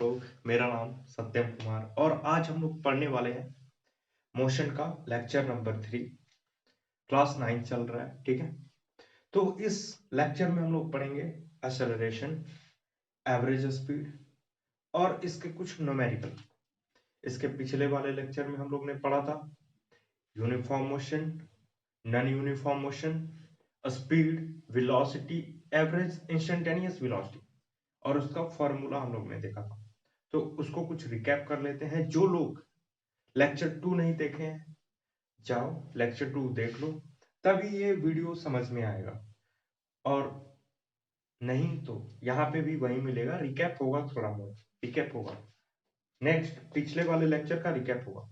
लोग। मेरा नाम सत्यम कुमार और आज हम लोग पढ़ने वाले हैं मोशन का लेक्चर नंबर 3। क्लास 9 चल रहा है, ठीक है। तो इस लेक्चर में हम लोग पढ़ेंगे एक्सेलरेशन, एवरेज स्पीड और इसके कुछ न्यूमेरिकल। इसके पिछले वाले लेक्चर में हम लोग ने पढ़ा था uniform motion, non uniform motion, speed, velocity, average instantaneous velocity और उसका फॉर्मूला हम लोग ने देखा था। तो उसको कुछ रिकैप कर लेते हैं। जो लोग लेक्चर 2 नहीं देखे हैं, जाओ लेक्चर 2 देख लो, तभी ये वीडियो समझ में आएगा। और नहीं तो यहाँ पे भी वही मिलेगा, रिकैप होगा, थोड़ा बहुत रिकैप होगा। नेक्स्ट पिछले वाले लेक्चर का रिकैप होगा।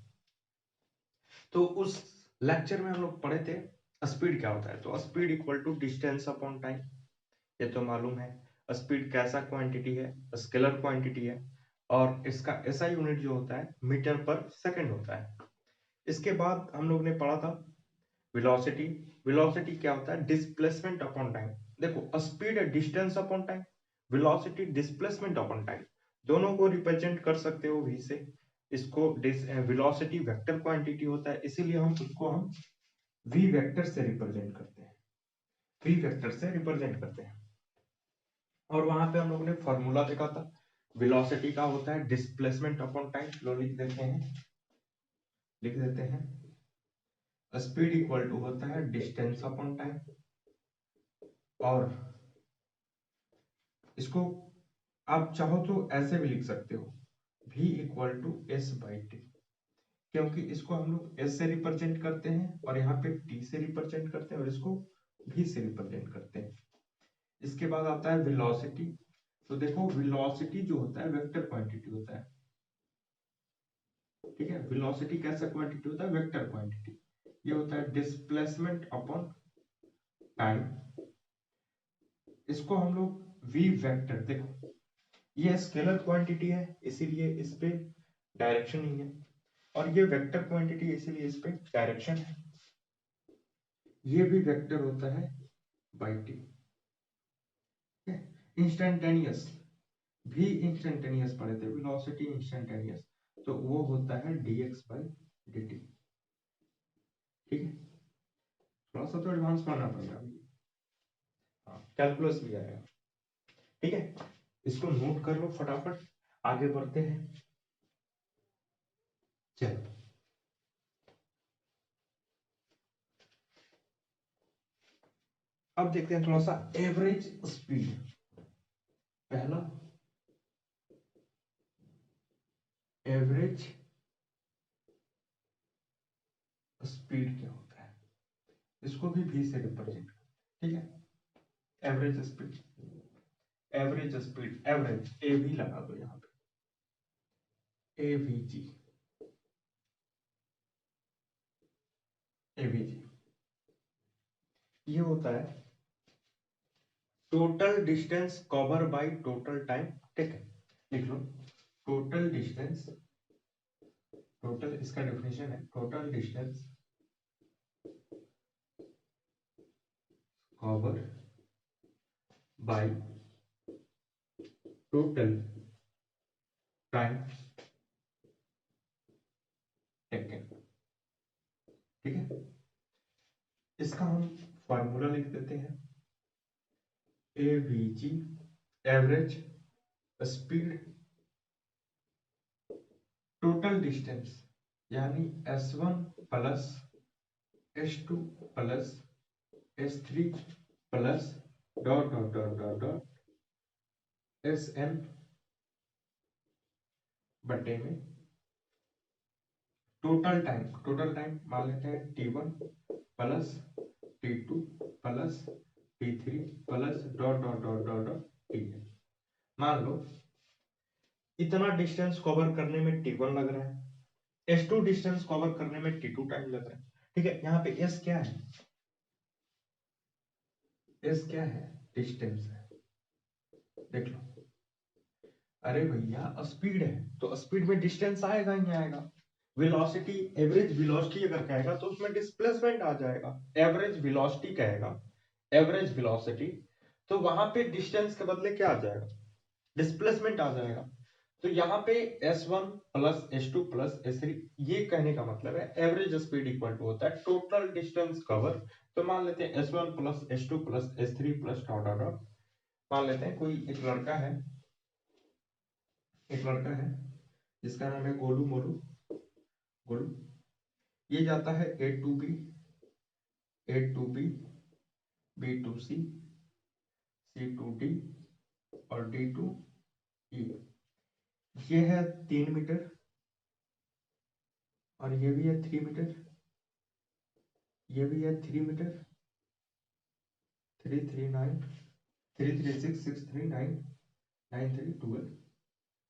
तो उस लेक्चर में हम लोग पढ़े थे स्पीड क्या होता है। तो speed equal to distance upon time, ये तो मालूम है। स्पीड कैसा क्वांटिटी है, स्केलर क्वांटिटी है और इसका SI यूनिट जो होता है मीटर पर सेकंड होता है। इसके बाद हम लोग ने पढ़ा था वेलोसिटी। वेलोसिटी क्या होता है, डिस्प्लेसमेंट अपॉन टाइम। देखो स्पीड है distance upon time, velocity displacement upon time, दोनों को रिप्रेजेंट कर सकते हो v से। इसको वेलोसिटी वेक्टर क्वांटिटी होता है, इसीलिए हम उसको v वेक्टर से रिप्रेजेंट करते हैं, v वेक्टर से रिप्रेजेंट करते हैं। और वहां पे हम लोगों ने फॉर्मूला देखा था, वेलोसिटी का होता है डिस्प्लेसमेंट अपॉन टाइम। लो लिख देते हैं स्पीड इक्वल टू होता है डिस्टेंस अपॉन टाइम। और इसको आप चाहो तो ऐसे भी लिख सकते हो, v equal to s by T, क्योंकि इसको हम लोग s से रिप्रेजेंट करते हैं और यहाँ पे t से रिप्रेजेंट करते हैं और इसको v से रिप्रेजेंट करते हैं। इसके बाद आता है वेलोसिटी। तो देखो वेलोसिटी जो होता है वेक्टर क्वांटिटी होता है, ठीक है। वेलोसिटी कैसा क्वांटिटी होता है, वेक्टर क्वांटिटी। ये होता है डिस्प्लेसमेंट अपॉन टाइम। इसको हम लोग v वेक्टर, देखो ये स्केलर क्वांटिटी है इसीलिए इस पे डायरेक्शन नहीं है, और ये वेक्टर क्वांटिटी है इसीलिए इस पे डायरेक्शन है। ये भी वेक्टर होता है बाई टी। इंस्टेंटेनियस भी इंस्टेंटेनियस पढ़े थे, वेलोसिटी इंस्टेंटेनियस, तो वो होता है dx बाई dt, ठीक है। थोड़ा सा तो एडवांस पढ़ना पड़ेगा, हाँ कैलकुलस भी आएगा, ठीक है। इसको नोट कर लो फटाफट, आगे बढ़ते हैं। चलो अब देखते हैं थोड़ा सा एवरेज स्पीड। पहला एवरेज स्पीड क्या होता है, इसको भी v से रिप्रेजेंट, ठीक है। Average speed, average speed, average A भी लगा दो यहाँ पे, एवीजी, एवीजी ये होता है total distance cover by total time, ठीक है। लिख लो टोटल डिस्टेंस, टोटल इसका डेफिनेशन है total distance cover by total time taken, ठीक है। इसका हम फॉर्मूला लिख देते हैं, AVG average speed total distance, यानी S1 plus S2 plus S3 plus dot dot dot dot dot SN बटे में टोटल टाइम मान लेते हैं T1 plus T2 plus T3 plus dot dot dot dot dot Tn। मान लो इतना distance cover करने में T1 लग रहा है, S2 डिस्टेंस कवर करने में T2 टाइम लग रहा है, ठीक है। यहाँ पे S क्या है, S क्या है, डिस्टेंस है, देख लो। अरे भैया स्पीड है तो स्पीड में डिस्टेंस आएगा ही आएगा। वेलोसिटी, एवरेज वेलोसिटी अगर कहेगा तो उसमें डिस्प्लेसमेंट आ जाएगा। एवरेज वेलोसिटी कहेगा, एवरेज वेलोसिटी, तो वहां पे डिस्टेंस के बदले क्या आ जाएगा, डिस्प्लेसमेंट आ जाएगा। तो यहाँ पे S1 plus S2 plus S3, ये कहने का मतलब है एवरेज स्पीड इक्वल टू होता है टोटल डिस्टेंस कवर। तो मान लेते हैं S1 plus S2 plus S3 plus dot dot dot. मान लेते हैं कोई एक लड़का है जिसका नाम है गोलू मोलू गोलू। ये जाता है A to B, A to B, B to C, C to D और D टू E। ये है 3 मीटर और ये भी है 3 मीटर, ये भी है 3 मीटर, 339 336 639 9312।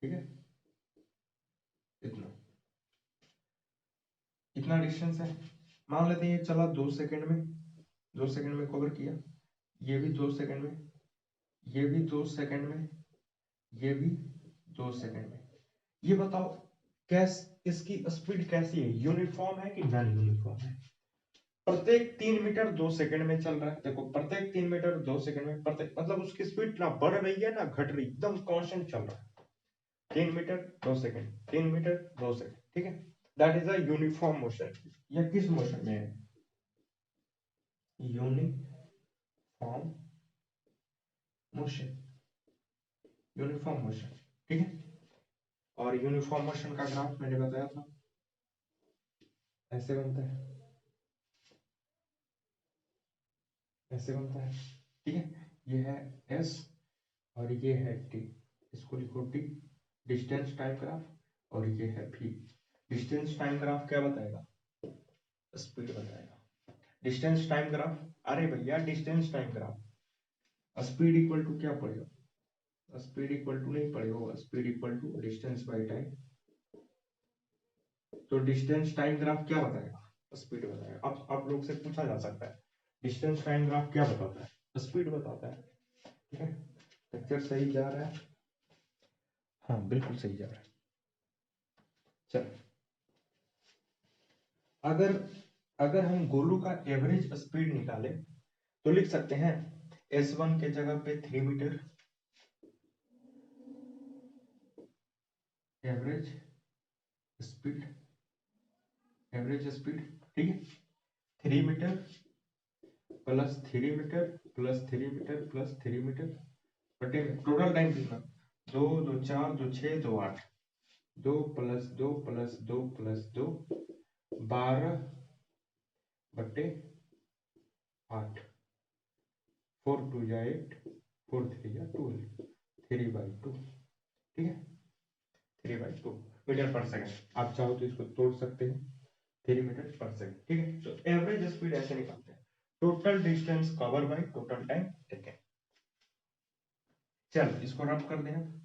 ठीक है, इतना इतना डिस्टेंस है। मान लेते हैं ये चला 2 सेकंड में, 2 सेकंड में कवर किया, ये भी 2 सेकंड में, ये भी 2 सेकंड में, ये भी 2 सेकंड में। ये बताओ इसकी स्पीड कैसी है, यूनिफॉर्म है कि नॉन यूनिफॉर्म है? प्रत्येक 3 मीटर 2 सेकंड में चल रहा है। देखो प्रत्येक 3 मीटर 2 सेकंड में, प्रत्येक मतलब उसकी स्पीड ना बढ़ रही है ना घट रही, एकदम कांस्टेंट चल रहा है। 3 मीटर 2 सेकंड, 3 मीटर 2 सेकंड। ठीक है, that is a uniform motion. यह किस मोशन में है? Uniform motion, uniform motion. ठीक है, और यूनिफॉर्म मोशन का ग्राफ मैंने बताया था ऐसे बनता है, ऐसे बनता है। ठीक है, ये है S और ये है T, इसको लिखो T, डिस्टेंस टाइम ग्राफ। और ये है V। डिस्टेंस टाइम ग्राफ क्या बताएगा? स्पीड बताएगा। डिस्टेंस टाइम ग्राफ, अरे भैया distance time graph, speed equal to क्या पड़ेगा? स्पीड इक्वल टू नहीं पड़ेगा, speed equal to distance by time. तो डिस्टेंस टाइम ग्राफ क्या बताएगा? स्पीड बताएगा। अब आप लोग से पूछा जा सकता है डिस्टेंस टाइम ग्राफ क्या बताता है? स्पीड बताता है। ठीक है, लेक्चर सही जा रहा है? हाँ बिल्कुल सही जा रहा है। चल, अगर अगर हम गोलू का एवरेज स्पीड निकाले तो लिख सकते हैं S1 के जगह पे 3 metre average speed, average speed. ठीक है, 3 metre plus 3 metre plus 3 metre plus 3 metre बटे टोटल टाइम कितना? 2 2 4 2 6 2 8, 2 प्लस 2 प्लस 2 प्लस 2 12 बटे 8, 4 2 जा 8, 4 3 जा 12, 3/2। ठीक है, 3/2 मीटर पर सेकंड। आप चाहो तो इसको तोड़ सकते हैं, 3 मीटर पर सेकंड। ठीक है, तो एवरेज स्पीड ऐसे निकालते हैं, total distance cover by total time taken. चल इसको रब कर दें।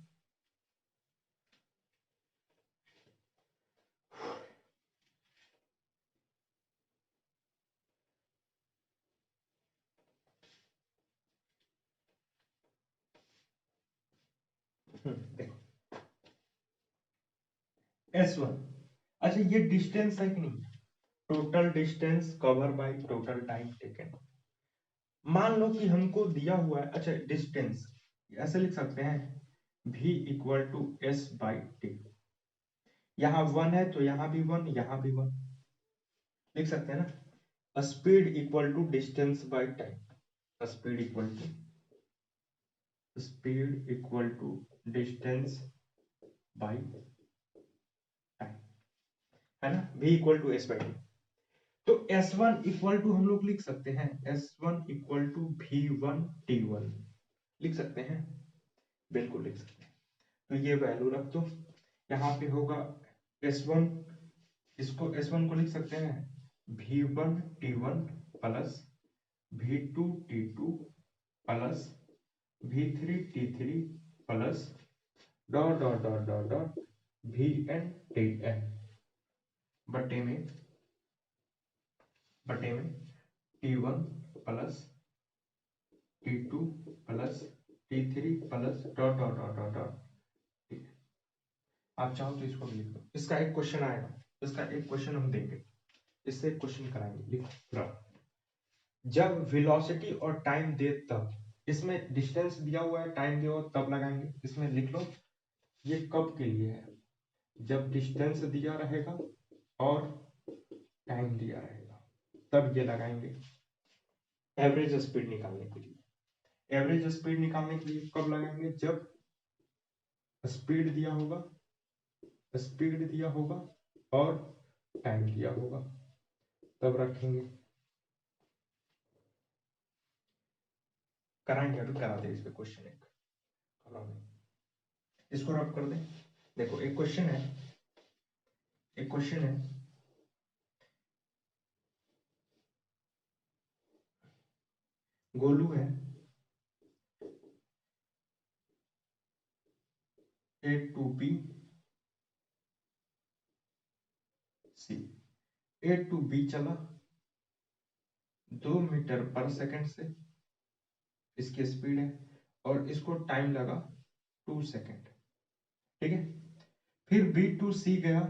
देखो S1, अच्छा ये डिस्टेंस है कि नहीं? Total distance cover by total time taken. मान लो कि हमको दिया हुआ है, अच्छा डिस्टेंस ऐसे लिख सकते हैं V equal to S by T. यहाँ 1 है तो यहाँ भी 1, यहाँ भी 1 लिख सकते हैं ना। Speed equal to distance by time, speed equal to distance by time, है ना। V equal to S by T. तो S1 इक्वल टू हम लोग लिख सकते हैं S1 equal to V1 T1 लिख सकते हैं, बिल्कुल लिख सकते हैं। तो ये वैल्यू रख दो, यहाँ पे होगा S1, इसको S1 को लिख सकते हैं V1 T1 plus V2 T2 plus V3 T3 plus dot dot dot dot dot VN TN बटे में T1 plus T2 plus T3 plus dot dot dot dot dot. ठीक है, आप चाहो तो इसको भी लिख लो, इसका एक क्वेश्चन आएगा, इसका एक क्वेश्चन हम देंगे, इससे एक क्वेश्चन कराएंगे। लिखो, जब वेलोसिटी और टाइम दे तब, इसमें डिस्टेंस दिया हुआ है टाइम दिया हुआ तब लगाएंगे। इसमें लिख लो ये कब के लिए है? जब डिस्टेंस दिया रहेगा और टाइम दिया रहेगा तब ये लगाएंगे। एवरेज स्पीड निकालने के लिए, एवरेज स्पीड निकालने के लिए कब लगाएंगे? जब स्पीड दिया होगा, स्पीड दिया होगा और टाइम दिया होगा, तब रखेंगे। कराएंगे, अभी करा दे इस पे क्वेश्चन एक, इसको रब कर दे। देखो एक क्वेश्चन है, एक क्वेश्चन है, गोलू है, A to B C, A to B चला 2 मीटर पर सेकंड से, इसकी स्पीड है, और इसको टाइम लगा 2 सेकंड, ठीक है। फिर बी टू सी गया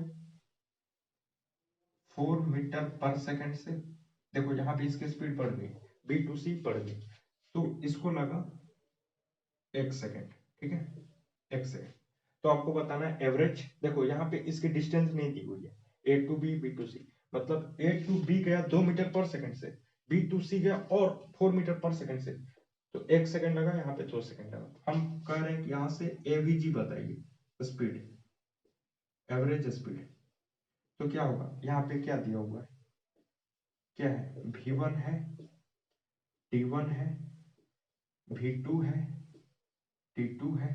4 मीटर पर सेकंड से, देखो यहाँ पे इसकी स्पीड बढ़ गई, बी टू सी बढ़ गई, तो इसको लगा 1 सेकंड, ठीक है, 1 सेकंड। तो आपको बताना है एवरेज। देखो यहाँ पे इसकी डिस्टेंस नहीं दी हुई है, A to B, B to सी, मतलब ए टू बी गया 2 मीटर पर सेकंड से, बी टू सी गया और 4 मीटर पर सेकंड से, तो 1 सेकंड लगा, यहाँ पे 2 सेकंड लगा। हम कह रहे हैं कि यहाँ से एवीजी बताइए स्पीड, एवरेज स्पीड। तो क्या होगा, यहाँ पे क्या दिया हुआ है, क्या है, V1 है, T1 है, V2 है, T2 है,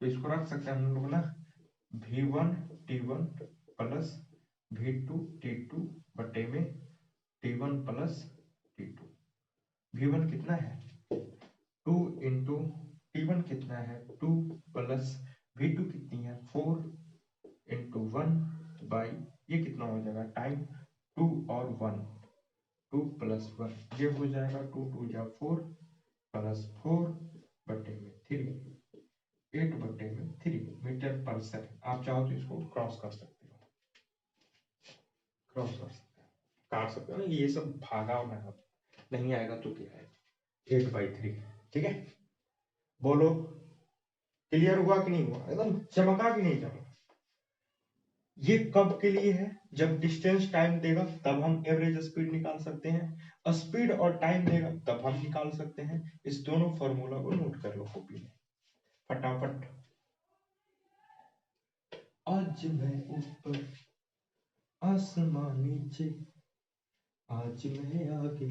तो इसको रख सकते हैं हम लोग ना, V1 T1 plus V2 T2 बटे में T1 प्लस T2। V1 कितना है 2 इंटू T1 कितना है 2 प्लस V2 कितनी है 4 इंटू 1 बाई, ये कितना हो जाएगा टाइम 2 और 1, 2 प्लस 1, ये हो जाएगा 2 2 जा 4 प्लस 4 बटे में 3, 8 बटे में 3 मीटर पर सेकंड। आप चाहो तो इसको क्रॉस कर सकते हो, क्रॉस कर सकते हो, काट सकते हो ना, ये सब भागा होना नहीं आएगा तो क्या है 8/3, ठीक है। बोलो क्लियर हुआ कि नहीं हुआ, एकदम चमका कि नहीं चमका। ये कब के लिए है, जब डिस्टेंस टाइम देगा तब हम एवरेज स्पीड निकाल सकते हैं, स्पीड और टाइम देगा तब हम निकाल सकते हैं। इस दोनों फॉर्मूला को नोट कर लो कॉपी में फटाफट। आज मैं ऊपर आसमान नीचे, आज मैं आगे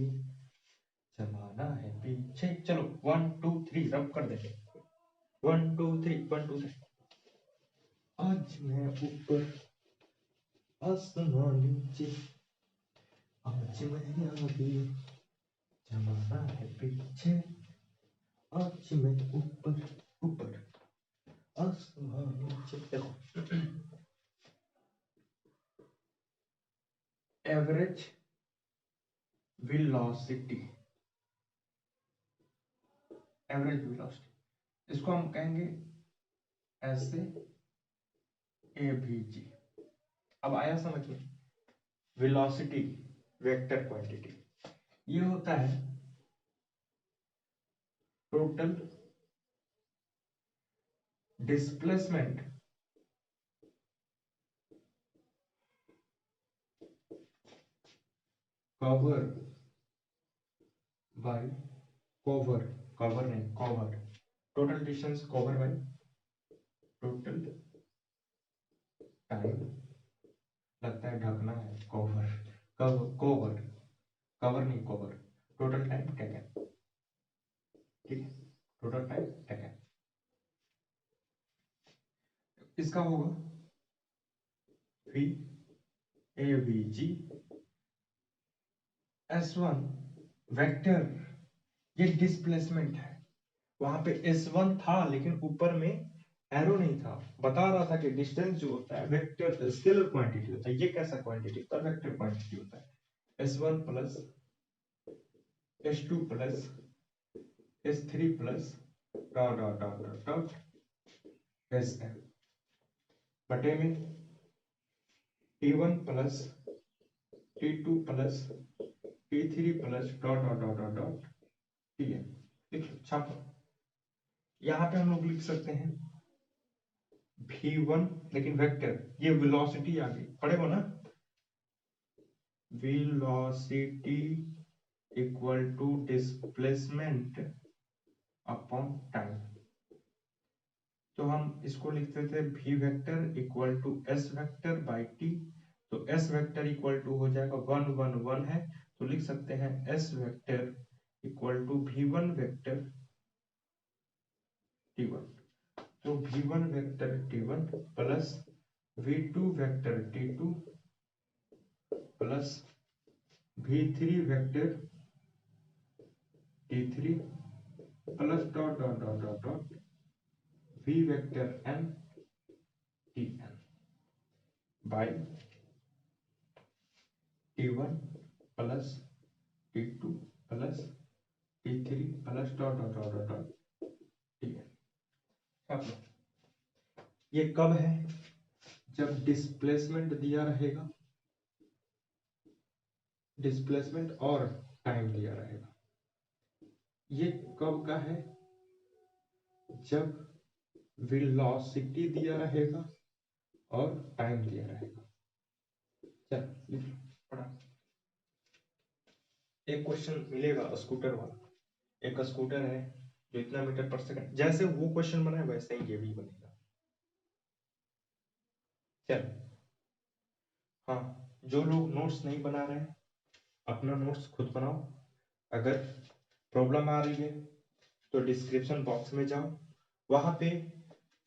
जमाना है पीछे। चलो 1 2 3 रब कर देंगे, 1 2 3 1 2 3। आज मैं ऊपर आसमान नीचे, आज मैं आगे जमाना है पीछे, आज मैं ऊपर ऊपर आसमान नीचे। देखो एवरेज वेलोसिटी, एवरेज वेलोसिटी इसको हम कहेंगे ऐसे एवीजी। अब आया समझ में, वेलोसिटी वेक्टर क्वांटिटी, ये होता है total displacement cover by cover, cover नहीं cover, total distance cover by total time, लगता है ढकना है कवर, कवर कवर नहीं कवर, टोटल टाइम टेकन, ठीक है, टोटल टाइम टेकन। इसका होगा V AVG S1 वेक्टर, ये डिस्प्लेसमेंट है, वहां पे S1 था लेकिन ऊपर में एरो नहीं था, बता रहा था कि डिस्टेंस जो होता है वेक्टर स्केलर क्वांटिटी होता है, ये कैसा क्वांटिटी होता है वेक्टर क्वांटिटी होता है। S1 plus S2 plus S3 plus dot dot dot dot dot Sn बटे में T1 plus T2 plus T3 plus dot dot dot dot dot Tn। लिख लो छापो, यहाँ पे हम लोग लिख सकते हैं v1, लेकिन वेक्टर, ये वेलोसिटी आ गई, पढ़ेगा ना, velocity equal to displacement upon time. तो हम इसको लिखते थे v vector equal to s vector by t। तो s वेक्टर इक्वल टू हो जाएगा 1 1 1 है, तो लिख सकते हैं s vector equal to v1 vector t1। तो v1 vector t1 plus v2 vector t2 plus v3 vector t3 plus dot dot dot dot dot v vector n tn by t1 plus t2 plus t3 plus dot dot dot dot dot tn। ये कब है? जब displacement दिया रहेगा, displacement और time दिया रहेगा। ये कब का है? जब वेलोसिटी दिया रहेगा और टाइम दिया रहेगा। चल लिख लो, पढ़ा। एक क्वेश्चन मिलेगा स्कूटर वाला, एक स्कूटर है जो इतना मीटर पर सेकंड, जैसे वो क्वेश्चन बना है वैसे ही ये भी बनेगा। चल हाँ, जो लोग नोट्स नहीं बना रहे हैं अपना नोट्स खुद बनाओ। अगर प्रॉब्लम आ रही है तो डिस्क्रिप्शन बॉक्स में जाओ, वहां पे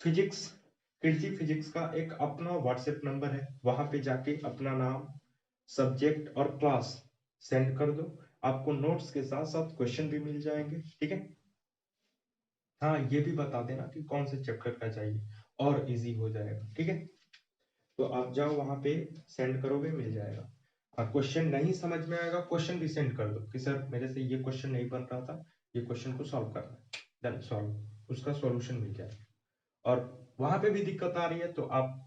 फिजिक्स, कृषि फिजिक्स का एक अपना व्हाट्सएप नंबर है, वहां पे जाके अपना नाम, सब्जेक्ट और क्लास सेंड कर दो, आपको नोट्स के साथ साथ क्वेश्चन भी मिल जाएंगे, ठीक है। हाँ, ये भी बता देना कि कौन से चैप्टर का चाहिए और इजी हो जाएगा, ठीक है। तो आप जाओ वहां पे, सेंड करोगे मिल जाएगा। और क्वेश्चन नहीं समझ में आएगा, क्वेश्चन भी सेंड कर दो कि सर मेरे से ये क्वेश्चन नहीं बन रहा था, ये क्वेश्चन को सॉल्व करना है, देन सॉल्व, उसका सॉल्यूशन मिल जाएगा। और वहां पे भी दिक्कत आ रही है तो आप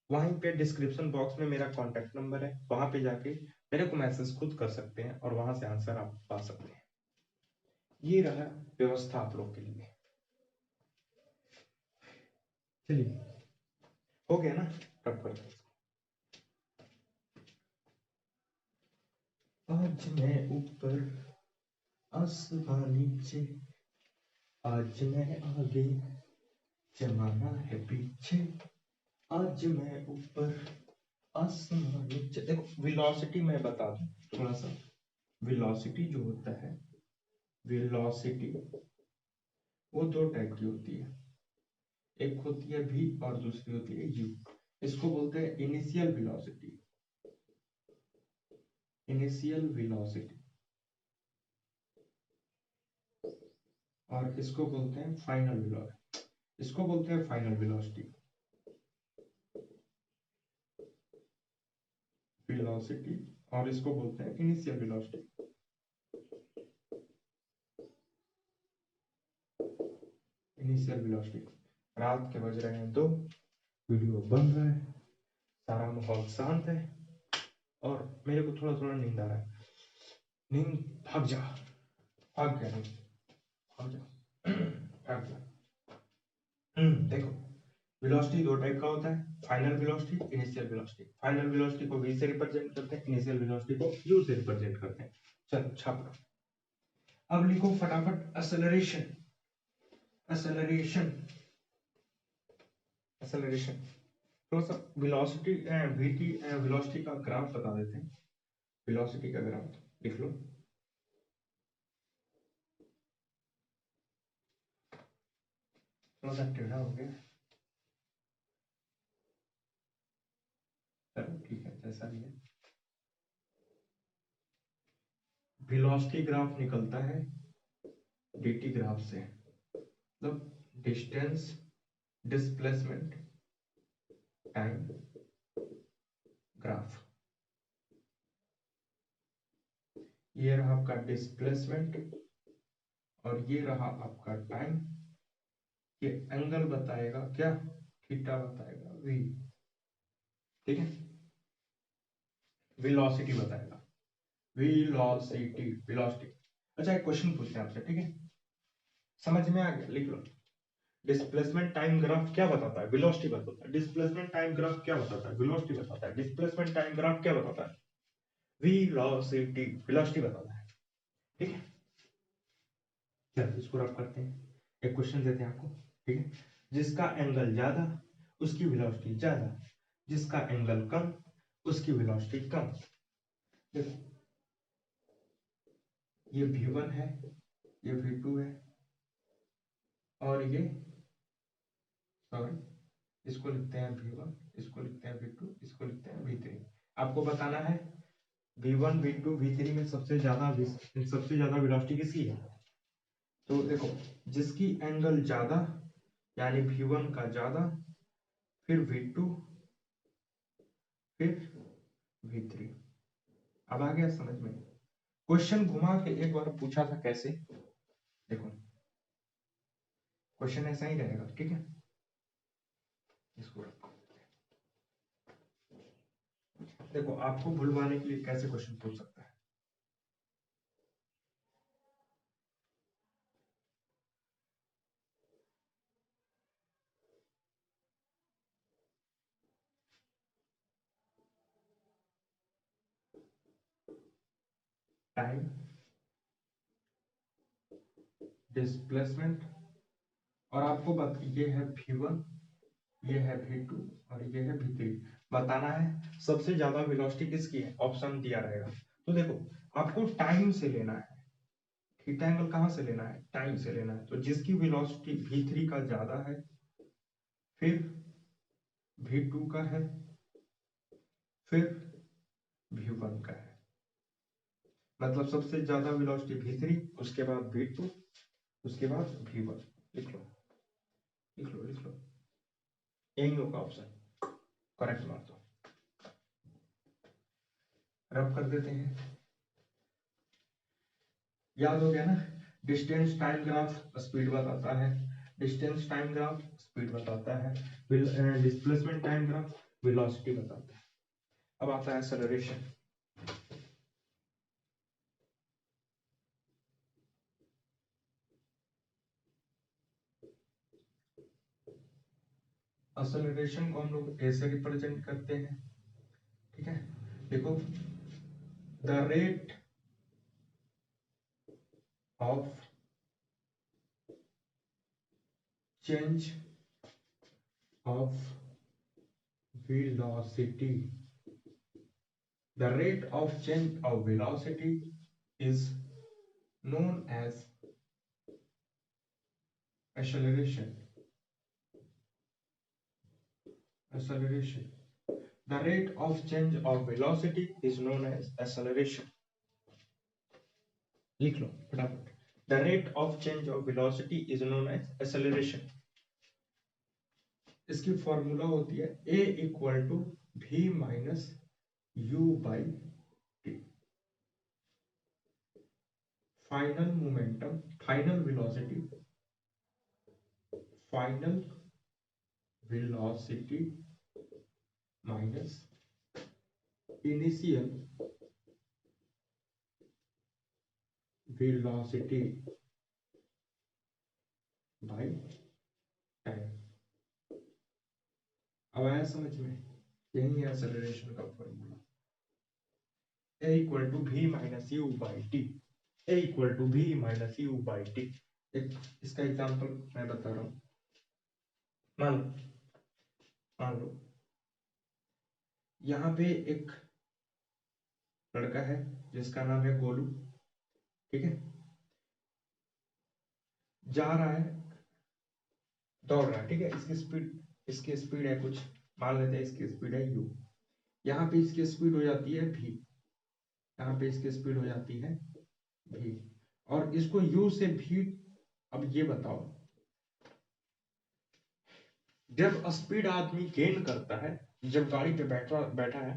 वहीं पे डिस्क्रिप्शन बॉक्स में मेरा कॉन्टेक्ट नंबर है, वहां पे जाके मेरे को मैसेज खुद कर सकते हैं और वहां से आंसर आप पा सकते हैं। ये रहा व्यवस्था आप लोग के लिए। चलिए, हो गया ना, रब कर। आज मैं ऊपर आसमान नीचे, आज मैं आगे जमाना है पीछे, आज मैं ऊपर आसमान नीचे। देखो वेलोसिटी मैं बता दूं थोड़ा सा। वेलोसिटी जो होता है, वेलोसिटी वो दो टाइप की होती है, एक होती है v और दूसरी होती है u। इसको बोलते हैं इनिशियल वेलोसिटी, इनिशियल वेलोसिटी, और इसको बोलते हैं फाइनल वेलोसिटी, इसको बोलते हैं फाइनल वेलोसिटी, वेलोसिटी, और इसको बोलते हैं इनिशियल वेलोसिटी। Initial velocity. रात के बज रहे हैं 2, वीडियो बन रहा है, सारा माहौल शांत है और मेरे को थोड़ा थोड़ा नींद आ रहा है। नींद भाग जा, भाग गया नींद, भाग जा, भाग जा। देखो वेलोसिटी दो टाइप का होता है, final velocity, initial velocity. Final velocity को v से रिप्रेजेंट करते हैं, इनिशियल वेलोसिटी को u से रिप्रेजेंट करते हैं। चलो छाप लो। अब लिखो फटाफट एक्सेलरेशन, एक्सेलरेशन, एक्सेलरेशन। थोड़ा सा वेलोसिटी vt वेलोसिटी का ग्राफ बता देते हैं। वेलोसिटी का ग्राफ लिख लो। थोड़ा सा टेढ़ा हो गया, चलो ठीक है जैसा भी है। वेलोसिटी ग्राफ निकलता है dt ग्राफ से, मतलब डिस्टेंस, डिस्प्लेसमेंट, टाइम ग्राफ। ये रहा आपका डिस्प्लेसमेंट और ये रहा आपका टाइम। ये एंगल बताएगा क्या? थीटा बताएगा v, ठीक है। वेलोसिटी बताएगा, वेलोसिटी, वेलोसिटी। अच्छा एक क्वेश्चन पूछते हैं आपसे, ठीक है, समझ में आ गया? लिख लो। डिस्प्लेसमेंट टाइम ग्राफ क्या बताता है? वेलोसिटी बताता है। डिस्प्लेसमेंट टाइम ग्राफ क्या बताता है? वेलोसिटी बताता है। डिस्प्लेसमेंट टाइम ग्राफ क्या बताता है? वेलोसिटी, वेलोसिटी बताता है। ठीक है, चलो इसको रब करते हैं। एक क्वेश्चन देते हैं आपको, ठीक है। जिसका एंगल ज्यादा उसकी वेलोसिटी ज्यादा, जिसका एंगल कम उसकी वेलोसिटी कम। देखो ये v1 है, ये v2 है, और ये सॉरी इसको लिखते हैं v1, इसको लिखते हैं v2, इसको लिखते हैं v3। आपको बताना है v1 v2 v3 में सबसे ज्यादा वेलोसिटी किसकी है। तो देखो जिसकी एंगल ज्यादा यानी v1 का ज्यादा, फिर v2, फिर v3। अब आ गया समझ में? क्वेश्चन घुमा के एक बार पूछा था कैसे, देखो क्वेश्चन ऐसा ही रहेगा, ठीक है। इसको रखो। देखो आपको भूलवाने के लिए कैसे क्वेश्चन पूछ सकता है। टाइम, डिस्प्लेसमेंट, और आपको ये है v1, ये है v2 और ये है v3। बताना है सबसे ज्यादा वेलोसिटी किसकी है, ऑप्शन दिया रहेगा। तो देखो आपको टाइम से लेना है, थीटा एंगल कहां से लेना है, टाइम से लेना है। तो जिसकी वेलोसिटी v3 का ज्यादा है, फिर v2 का है, फिर v1 का है। मतलब सबसे ज्यादा वेलोसिटी v3, उसके बाद v2, उसके बाद v1। लिख लो लिख लो लिख लो, यही होगा ऑप्शन, करेक्ट मार दो। रब कर देते हैं। याद हो गया ना, डिस्टेंस टाइम ग्राफ स्पीड बताता है, डिस्टेंस टाइम ग्राफ स्पीड बताता है, डिस्प्लेसमेंट टाइम ग्राफ वेलोसिटी बताता है। अब आता है एक्सेलरेशन। एक्सेलरेशन को हम लोग ऐसे रिप्रेजेंट करते हैं, ठीक है। देखो the rate of change of velocity, the rate of change of velocity is known as acceleration. Acceleration, the rate of change of velocity is known as acceleration. लिख लो फटाफट, the rate of change of velocity is known as acceleration. इसकी formula होती है a equal to v minus u by T. Final momentum, final velocity, final velocity minus initial velocity by time. अब आया समझ में? यही है एक्सेलरेशन का formula, a equal to v minus U by T. a equal to v minus U by T. एक इसका example मैं बता रहा हूँ। मान लो यहाँ पे एक लड़का है जिसका नाम है गोलू, ठीक है। जा रहा है, दौड़ रहा है, ठीक है। इसकी स्पीड है कुछ, मान लेते हैं इसकी स्पीड है u। यहाँ पे इसकी स्पीड हो जाती है v, यहाँ पे इसकी स्पीड हो जाती है v, और इसको u से v। अब ये बताओ, जब स्पीड आदमी गेन करता है, जब गाड़ी पे बैठा बैठा है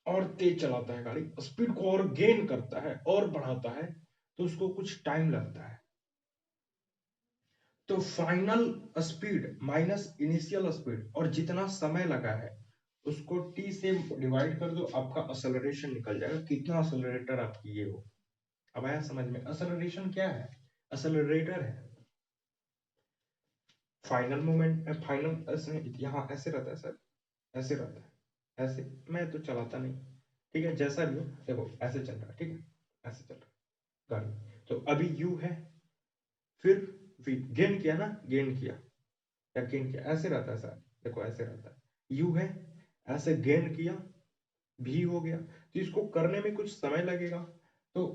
और तेज चलाता है गाड़ी, स्पीड को और गेन करता है और बढ़ाता है, तो उसको कुछ टाइम लगता है। तो final speed minus initial speed, और जितना समय लगा है उसको t से डिवाइड कर दो, आपका एक्सेलरेशन निकल जाएगा, कितना एक्सेलरेटर आप किए हो। अब आया समझ में? एक्सेलरेशन क्या है? एक्सेलरेटर है फाइनल मोमेंट, फाइनल ऐसे यहाँ ऐसे रहता है सर, ऐसे रहता है, ऐसे मैं तो चलाता नहीं, ठीक है, जैसा भी हो, देखो ऐसे चल रहा है, ठीक है, ऐसे चल रहा है गाड़ी। तो अभी यू है, फिर वी गेन किया ना, गेन किया या गेन किया, ऐसे रहता है सर, देखो ऐसे रहता है, यू है, ऐसे गेन किया, भी हो गया। तो इसको करने में कुछ समय लगेगा, तो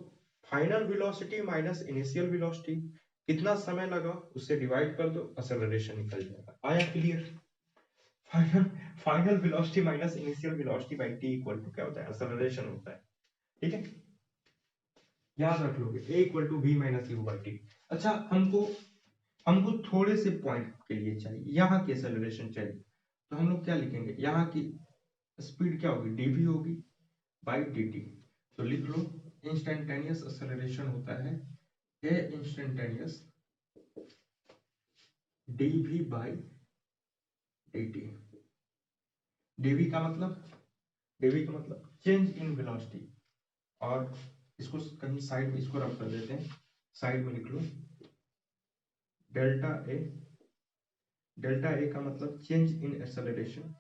final velocity minus initial velocity, कितना समय लगा उससे डिवाइड कर दो, एक्सेलरेशन निकल जाएगा। आया clear? Final final velocity minus initial velocity by T equal to क्या होता है, एक्सेलरेशन होता है, ठीक है, याद रख लोगे, A equal to V minus U by T. अच्छा, हमको हमको थोड़े से पॉइंट के लिए चाहिए, यहाँ की एक्सेलरेशन चाहिए, तो हम लोग क्या लिखेंगे, यहाँ की स्पीड क्या होगी, डीवी होगी बाई dt। तो लिख लो, इंस्टेंटेनियस एक्सेलरेशन होता है A instantaneous dv by dt। dv का मतलब, dv का मतलब चेंज इन वेलोसिटी, और इसको कहीं साइड में इसको रख कर देते हैं, साइड में लिख लो डेल्टा ए। डेल्टा ए का मतलब change in acceleration,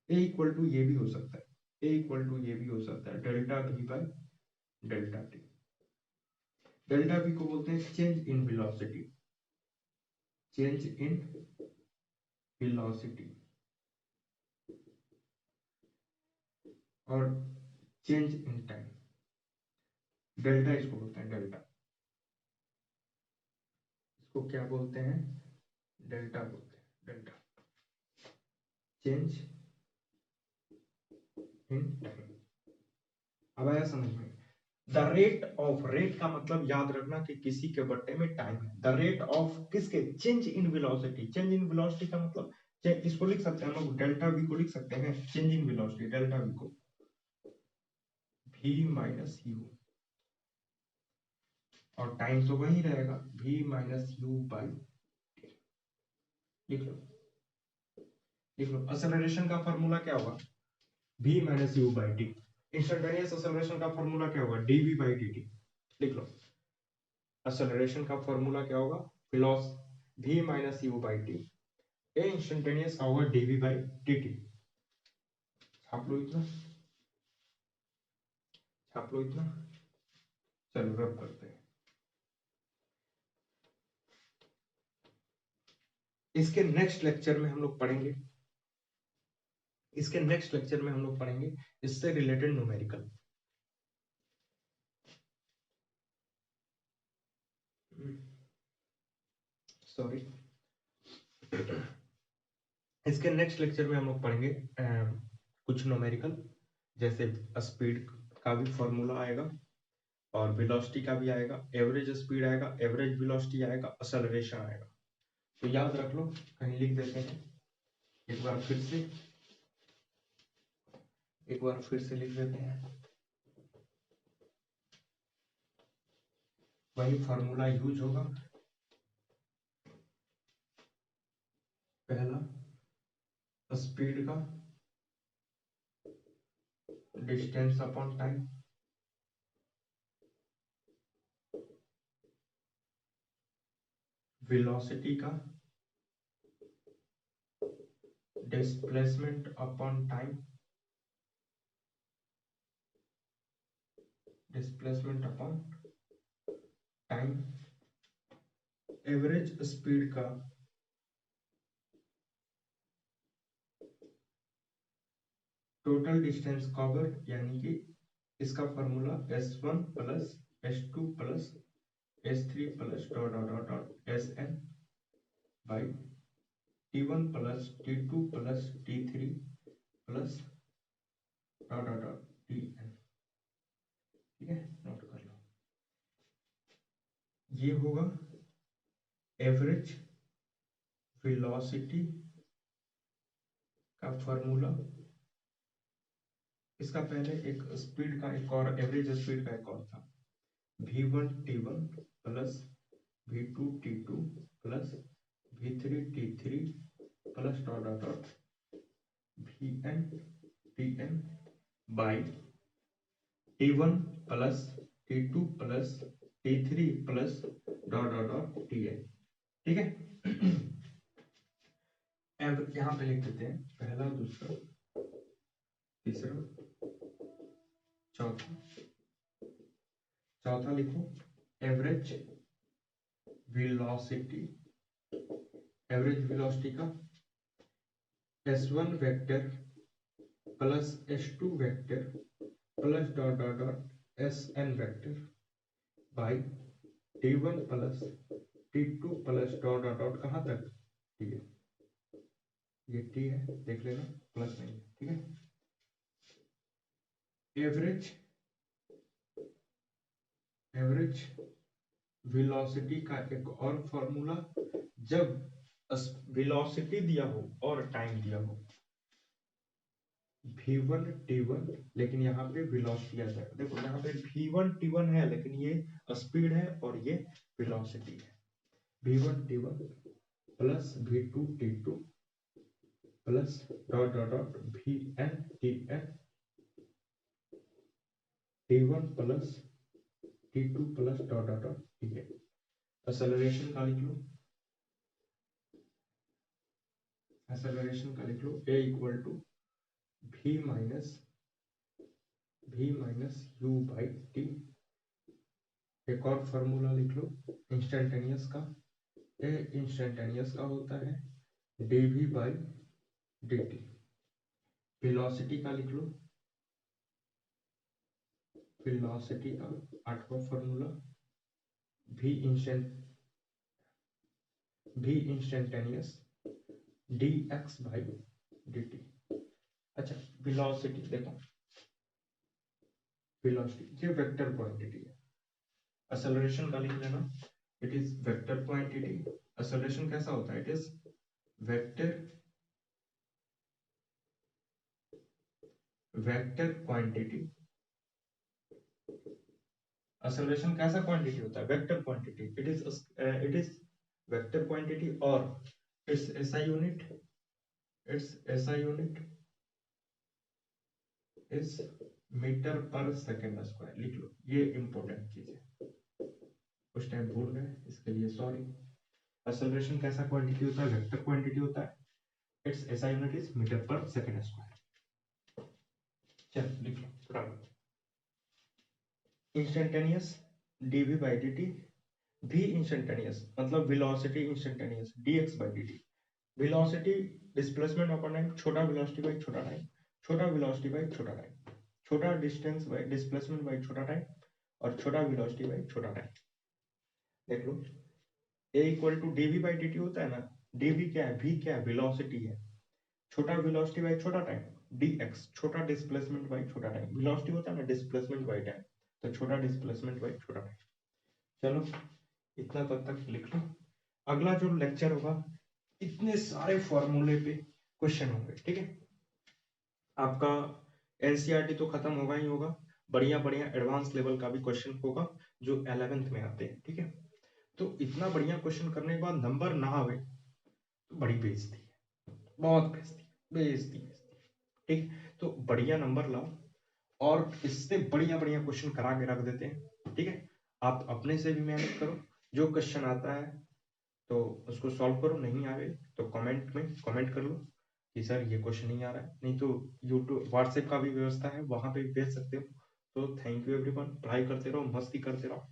A equal to ये भी हो सकता है, ए इक्वल टू ये भी हो सकता है, delta we by delta T. Delta we को बोलते हैं change in velocity, change in velocity, और चेंज इन टाइम, डेल्टा इसको बोलते हैं, डेल्टा इसको क्या बोलते हैं, डेल्टा बोलते हैं, डेल्टा चेंज इन टाइम। अब आया समझ में? द रेट ऑफ, रेट का मतलब याद रखना कि किसी के बट्टे में टाइम है, द रेट ऑफ किसके, change in velocity. Change in velocity का मतलब इसको लिख सकते हैं हम लोग, डेल्टा वी को लिख सकते हैं, change in velocity delta we को v माइनस यू, और टाइम तो वही रहेगा v माइनस यू बाई, लिख लो, लिख लो। एक्सेलरेशन का फॉर्मूला क्या होगा, v minus U by T. Instantaneous acceleration का फॉर्मूला क्या होगा, dv बाई dt। लिख लो, एक्सेलरेशन का फॉर्मूला क्या होगा, वेलोस v minus U by T, A instantaneous का होगा dv बाई dt। छाप लो इतना, छाप लो इतना, चलो रब करते हैं। इसके नेक्स्ट लेक्चर में हम लोग पढ़ेंगे, इसके नेक्स्ट लेक्चर में हम लोग पढ़ेंगे इससे रिलेटेड न्यूमेरिकल। सॉरी, इसके नेक्स्ट लेक्चर में हम लोग पढ़ेंगे कुछ न्यूमेरिकल, जैसे स्पीड का भी फॉर्मूला आएगा, और वेलोसिटी का भी आएगा, एवरेज स्पीड आएगा, एवरेज वेलोसिटी आएगा, एक्सेलरेशन आएगा। तो याद रख लो, कहीं लिख देते हैं, एक बार फिर से, एक बार फिर से लिख देते हैं, वही फॉर्मूला यूज होगा। पहला, स्पीड का डिस्टेंस अपॉन टाइम, वेलोसिटी का displacement upon time, displacement upon time, average speed का टोटल डिस्टेंस कवर, यानी कि इसका formula s1 plus s2 plus s3 plus dot dot dot dot sn by t1 plus t2 plus t3 plus dot dot dot tn। ठीक है, note कर लो, ये होगा average velocity का फॉर्मूला। इसका पहले एक स्पीड का, एक और एवरेज स्पीड का एक और था, v1 t1 plus v2 t2 plus v3 t3 plus dot dot dot vn tn by t1 plus t2 plus t3 plus dot dot dot tn। ठीक है। यहाँ पे लिख देते हैं पहला, दूसरा, तीसरा, चौथा। चौथा लिखो एवरेज वेलोसिटी, एवरेज वेलोसिटी का s1 vector plus s2 vector plus dot dot dot sn vector by t1 plus t2 plus dot dot dot कहाँ तक, ठीक है ये t है, देख लेना प्लस नहीं है, ठीक है। एवरेज वेलोसिटी का एक और फॉर्मूला, जब वेलोसिटी दिया हो और टाइम दिया हो, v1 t1, लेकिन यहाँ पे वेलोसिटी आ जाएगा। देखो यहाँ पे v1 t1 है, लेकिन ये स्पीड है और ये वेलोसिटी है। v1 t1 plus v2 t2 plus dot dot dot vn tn t1 plus t2 plus dot dot dot, ठीक है। एक्सेलरेशन का लिख लो, एक्सेलरेशन का लिख लो a equal to v minus u by T. एक और फॉर्मूला लिख लो इंस्टेंटेनियस का, ए इंस्टेंटेनियस का होता है dv बाई dt। वेलोसिटी का लिख लो, वेलोसिटी का आठवां formula v instantaneous dx by dt। अच्छा वेलोसिटी देखो, वेलोसिटी ये वेक्टर क्वांटिटी है। एक्सेलरेशन का लिख लेना, it is vector quantity. Acceleration कैसा होता है, it is vector quantity. Acceleration कैसा क्वांटिटी होता है, vector quantity. It is vector quantity और it's SI unit is metre per second square. लिख लो, ये इंपॉर्टेंट चीज है, उस टाइम भूल गए, इसके लिए सॉरी। एक्सेलरेशन कैसा क्वांटिटी होता है, वेक्टर क्वांटिटी होता है, it's SI unit is metre per second square. चल लिख लो थोड़ा। Instantaneous dv by dt, v instantaneous मतलब velocity instantaneous dx by dt। Velocity displacement upon time, छोटा वेलोसिटी बाई छोटा टाइम, छोटा वेलोसिटी बाई छोटा टाइम, छोटा डिस्टेंस बाई डिस्प्लेसमेंट बाई छोटा टाइम, और छोटा वेलोसिटी बाई छोटा टाइम। देख लो a equal to dv by dt होता है ना, dv क्या है, v क्या है, वेलोसिटी है, छोटा वेलोसिटी बाई छोटा टाइम, dx छोटा डिस्प्लेसमेंट बाई छोटा टाइम। वेलोसिटी होता है ना डिस्प्लेसमेंट बाई टाइम, तो छोटा डिस्प्लेसमेंट बाई छोटा टाइम। चलो इतना तक लिख लो। अगला जो लेक्चर होगा, इतने सारे फॉर्मूले पे क्वेश्चन होंगे, ठीक है। आपका एनसीईआरटी तो खत्म होगा ही होगा, बढ़िया बढ़िया एडवांस लेवल का भी क्वेश्चन होगा जो 11th में आते हैं, ठीक है। तो इतना बढ़िया क्वेश्चन करने के बाद नंबर ना आवे तो बड़ी बेइज्जती है, बहुत बेइज्जती, ठीक। तो बढ़िया नंबर लाओ और इससे बढ़िया बढ़िया क्वेश्चन करा के रख देते हैं, ठीक है। आप अपने से भी मेहनत करो, जो क्वेश्चन आता है तो उसको सॉल्व करो, नहीं आए तो कमेंट में कमेंट कर लो कि सर ये क्वेश्चन नहीं आ रहा है, नहीं तो यूट्यूब व्हाट्सएप का भी व्यवस्था है, वहां पे भी भेज सकते हो। तो थैंक यू एवरीवन, पढ़ाई करते रहो, मस्ती करते रहो।